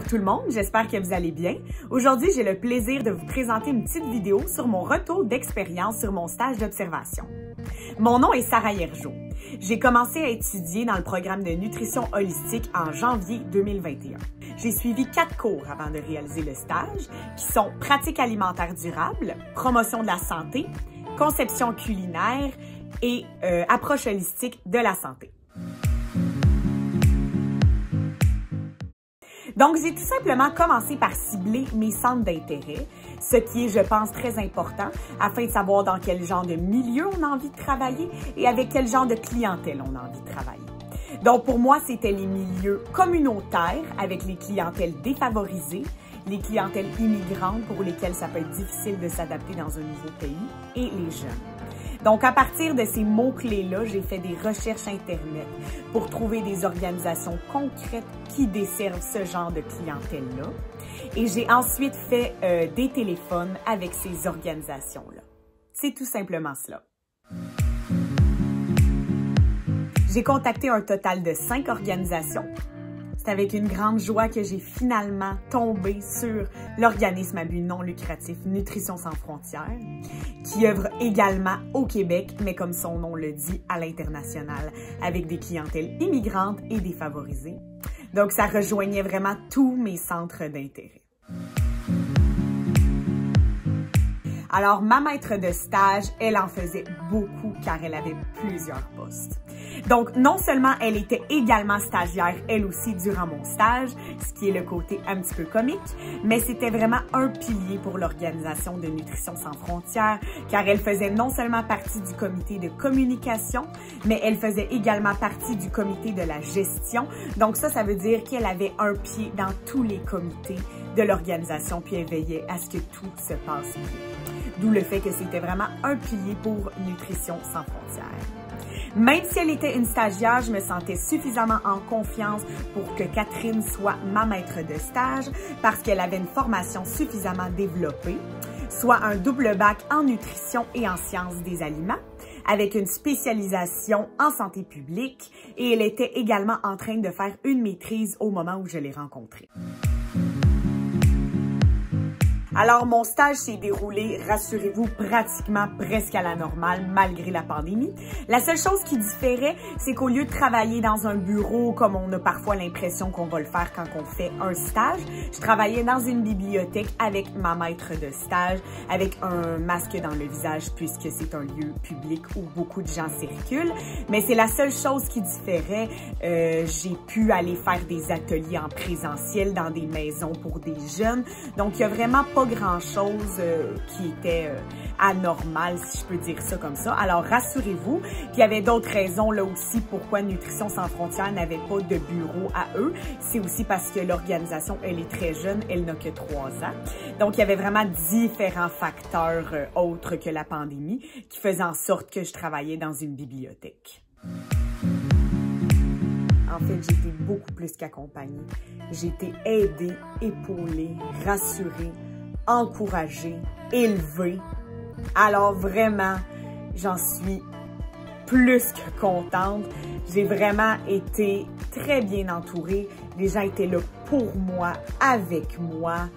Allô tout le monde, j'espère que vous allez bien. Aujourd'hui, j'ai le plaisir de vous présenter une petite vidéo sur mon retour d'expérience sur mon stage d'observation. Mon nom est Sarah Hiergeau. J'ai commencé à étudier dans le programme de nutrition holistique en janvier 2021. J'ai suivi 4 cours avant de réaliser le stage, qui sont pratique alimentaire durable, promotion de la santé, conception culinaire et approche holistique de la santé. Donc, j'ai tout simplement commencé par cibler mes centres d'intérêt, ce qui est, je pense, très important afin de savoir dans quel genre de milieu on a envie de travailler et avec quel genre de clientèle on a envie de travailler. Donc, pour moi, c'était les milieux communautaires avec les clientèles défavorisées, les clientèles immigrantes pour lesquelles ça peut être difficile de s'adapter dans un nouveau pays et les jeunes. Donc, à partir de ces mots-clés-là, j'ai fait des recherches Internet pour trouver des organisations concrètes qui desservent ce genre de clientèle-là. Et j'ai ensuite fait des téléphones avec ces organisations-là. C'est tout simplement cela. J'ai contacté un total de 5 organisations. C'est avec une grande joie que j'ai finalement tombé sur l'organisme à but non lucratif Nutrition sans frontières, qui œuvre également au Québec, mais comme son nom le dit, à l'international, avec des clientèles immigrantes et défavorisées. Donc, ça rejoignait vraiment tous mes centres d'intérêt. Alors, ma maître de stage, elle en faisait beaucoup car elle avait plusieurs postes. Donc, non seulement elle était également stagiaire, elle aussi, durant mon stage, ce qui est le côté un petit peu comique, mais c'était vraiment un pilier pour l'organisation de Nutrition sans frontières, car elle faisait non seulement partie du comité de communication, mais elle faisait également partie du comité de la gestion. Donc ça veut dire qu'elle avait un pied dans tous les comités de l'organisation, puis elle veillait à ce que tout se passe bien. D'où le fait que c'était vraiment un pilier pour Nutrition sans frontières. Même si elle était une stagiaire, je me sentais suffisamment en confiance pour que Catherine soit ma maître de stage parce qu'elle avait une formation suffisamment développée, soit un double bac en nutrition et en sciences des aliments, avec une spécialisation en santé publique, et elle était également en train de faire une maîtrise au moment où je l'ai rencontrée. Alors, mon stage s'est déroulé, rassurez-vous, pratiquement presque à la normale, malgré la pandémie. La seule chose qui différait, c'est qu'au lieu de travailler dans un bureau, comme on a parfois l'impression qu'on va le faire quand on fait un stage, je travaillais dans une bibliothèque avec ma maître de stage, avec un masque dans le visage, puisque c'est un lieu public où beaucoup de gens circulent. Mais c'est la seule chose qui différait. J'ai pu aller faire des ateliers en présentiel dans des maisons pour des jeunes. Donc, il y a vraiment pas grand-chose qui était anormal, si je peux dire ça comme ça. Alors, rassurez-vous. Puis, il y avait d'autres raisons là aussi pourquoi Nutrition sans frontières n'avait pas de bureau à eux. C'est aussi parce que l'organisation, elle est très jeune, elle n'a que 3 ans. Donc, il y avait vraiment différents facteurs autres que la pandémie qui faisaient en sorte que je travaillais dans une bibliothèque. En fait, j'ai été beaucoup plus qu'accompagnée. J'ai été aidée, épaulée, rassurée, encouragée, élevée. Alors vraiment, j'en suis plus que contente. J'ai vraiment été très bien entourée. Les gens étaient là pour moi, avec moi.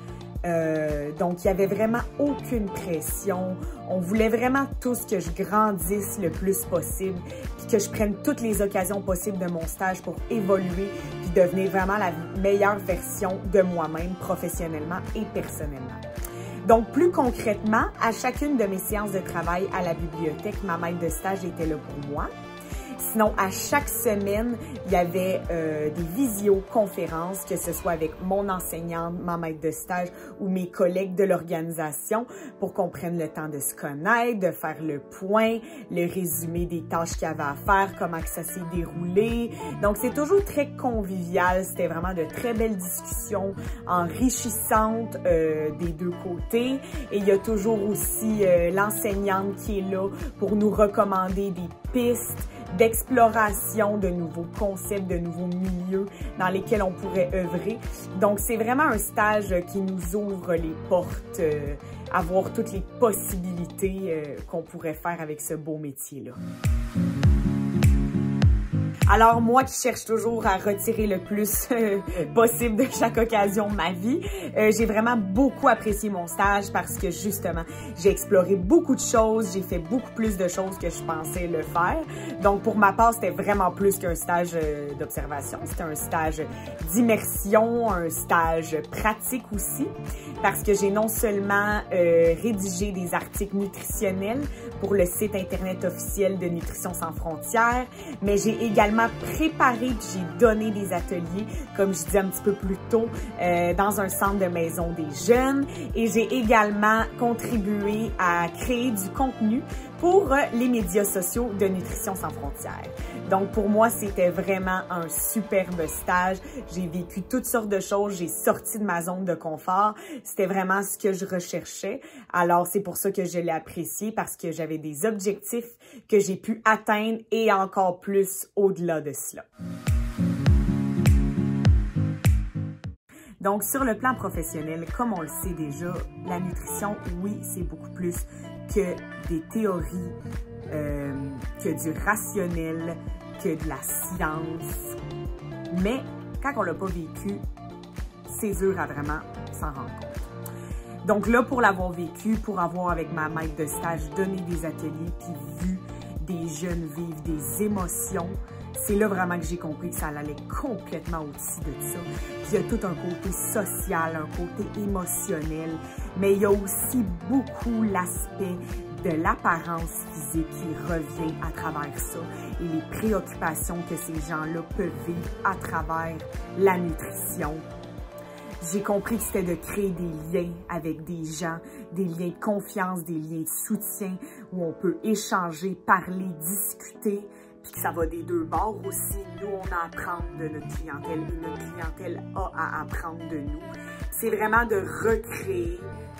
Donc, il n'y avait vraiment aucune pression. On voulait vraiment tous que je grandisse le plus possible, puis que je prenne toutes les occasions possibles de mon stage pour évoluer, puis devenir vraiment la meilleure version de moi-même, professionnellement et personnellement. Donc, plus concrètement, à chacune de mes séances de travail à la bibliothèque, ma maître de stage était là pour moi. Sinon, à chaque semaine, il y avait des visioconférences, que ce soit avec mon enseignante, ma maître de stage ou mes collègues de l'organisation pour qu'on prenne le temps de se connaître, de faire le point, le résumé des tâches qu'il y avait à faire, comment que ça s'est déroulé. Donc, c'est toujours très convivial. C'était vraiment de très belles discussions enrichissantes des deux côtés. Et il y a toujours aussi l'enseignante qui est là pour nous recommander des pistes d'exploration de nouveaux concepts, de nouveaux milieux dans lesquels on pourrait œuvrer. Donc, c'est vraiment un stage qui nous ouvre les portes à voir toutes les possibilités qu'on pourrait faire avec ce beau métier-là. Alors moi qui cherche toujours à retirer le plus possible de chaque occasion de ma vie, j'ai vraiment beaucoup apprécié mon stage parce que justement, j'ai exploré beaucoup de choses, j'ai fait beaucoup plus de choses que je pensais le faire. Donc pour ma part, c'était vraiment plus qu'un stage d'observation, c'était un stage d'immersion, un stage pratique aussi, parce que j'ai non seulement rédigé des articles nutritionnels pour le site internet officiel de Nutrition sans frontières, mais j'ai également préparé puis j'ai donné des ateliers, comme je disais un petit peu plus tôt, dans un centre de maison des jeunes, et j'ai également contribué à créer du contenu pour les médias sociaux de Nutrition sans frontières. Donc pour moi, c'était vraiment un superbe stage. J'ai vécu toutes sortes de choses, j'ai sorti de ma zone de confort. C'était vraiment ce que je recherchais. Alors c'est pour ça que je l'ai apprécié, parce que j'avais des objectifs que j'ai pu atteindre et encore plus au-delà de cela. Donc, sur le plan professionnel, comme on le sait déjà, la nutrition, oui, c'est beaucoup plus que des théories, que du rationnel, que de la science. Mais quand on l'a pas vécu, c'est dur à vraiment s'en rendre compte. Donc là, pour l'avoir vécu, pour avoir avec ma maître de stage donné des ateliers, puis vu des jeunes vivre des émotions, c'est là vraiment que j'ai compris que ça allait complètement au-dessus de ça. Puis il y a tout un côté social, un côté émotionnel, mais il y a aussi beaucoup l'aspect de l'apparence physique qui revient à travers ça et les préoccupations que ces gens-là peuvent vivre à travers la nutrition. J'ai compris que c'était de créer des liens avec des gens, des liens de confiance, des liens de soutien où on peut échanger, parler, discuter, puis que ça va des deux bords aussi. Nous, on a à apprendre de notre clientèle et notre clientèle a à apprendre de nous. C'est vraiment de recréer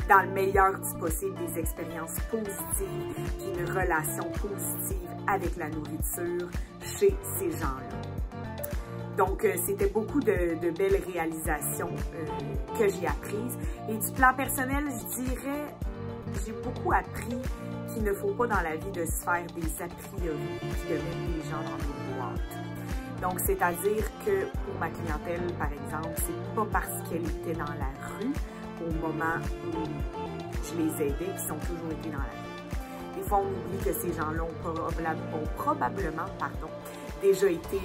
dans le meilleur du possible des expériences positives puis une relation positive avec la nourriture chez ces gens-là. Donc, c'était beaucoup de belles réalisations que j'ai apprises. Et du plan personnel, je dirais, j'ai beaucoup appris qu'il ne faut pas dans la vie de se faire des a priori puis de mettre les gens dans des boîtes. Donc, c'est-à-dire que pour ma clientèle, par exemple, c'est pas parce qu'elle était dans la rue au moment où je les aidais qu'ils ont toujours été dans la rue. Des fois, on oublie que ces gens-là ont probablement déjà été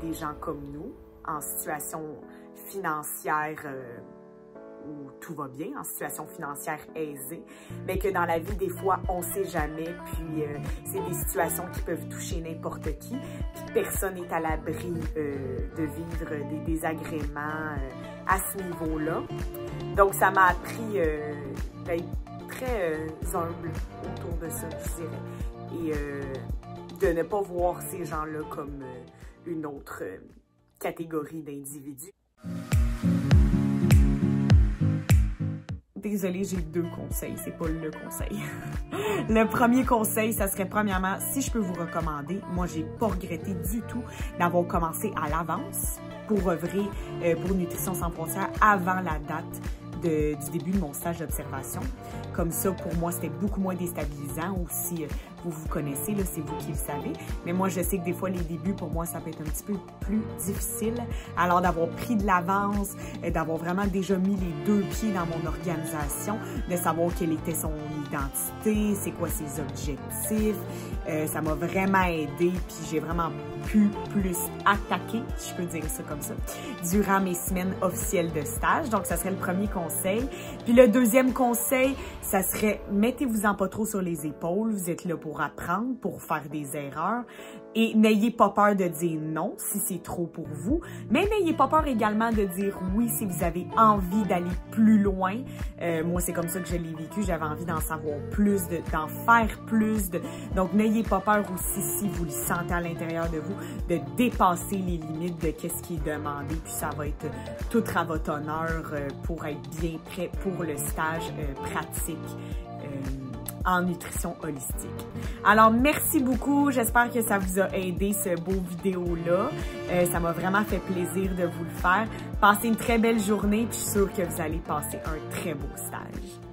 des gens comme nous, en situation financière où tout va bien, en situation financière aisée, mais que dans la vie, des fois, on ne sait jamais, puis c'est des situations qui peuvent toucher n'importe qui, puis personne n'est à l'abri de vivre des désagréments à ce niveau-là. Donc, ça m'a appris d'être très humble autour de ça, je dirais, et de ne pas voir ces gens-là comme une autre catégorie d'individus. Désolée, j'ai deux conseils, c'est pas le conseil. Le premier conseil, ça serait premièrement, si je peux vous recommander, moi j'ai pas regretté du tout d'avoir commencé à l'avance pour œuvrer pour Nutrition sans frontières avant la date du début de mon stage d'observation. Comme ça, pour moi, c'était beaucoup moins déstabilisant. Ou si vous vous connaissez, là, c'est vous qui le savez. Mais moi, je sais que des fois, les débuts, pour moi, ça peut être un petit peu plus difficile. Alors, d'avoir pris de l'avance, d'avoir vraiment déjà mis les deux pieds dans mon organisation, de savoir quelle était son identité, c'est quoi ses objectifs, ça m'a vraiment aidé. Puis j'ai vraiment pu plus attaquer, si je peux dire ça comme ça, durant mes semaines officielles de stage. Donc, ça serait le premier conseil. Puis le deuxième conseil, ça serait mettez-vous-en pas trop sur les épaules. Vous êtes là pour apprendre, pour faire des erreurs. Et n'ayez pas peur de dire non si c'est trop pour vous. Mais n'ayez pas peur également de dire oui si vous avez envie d'aller plus loin. Moi, c'est comme ça que je l'ai vécu. J'avais envie d'en savoir plus, d'en faire plus. Donc, n'ayez pas peur aussi si vous le sentez à l'intérieur de vous, de dépasser les limites de qu'est-ce qui est demandé. Puis ça va être tout à votre honneur pour être bien prêt pour le stage pratique en nutrition holistique. Alors, merci beaucoup. J'espère que ça vous a aidé, ce beau vidéo-là. Ça m'a vraiment fait plaisir de vous le faire. Passez une très belle journée, puis je suis sûre que vous allez passer un très beau stage.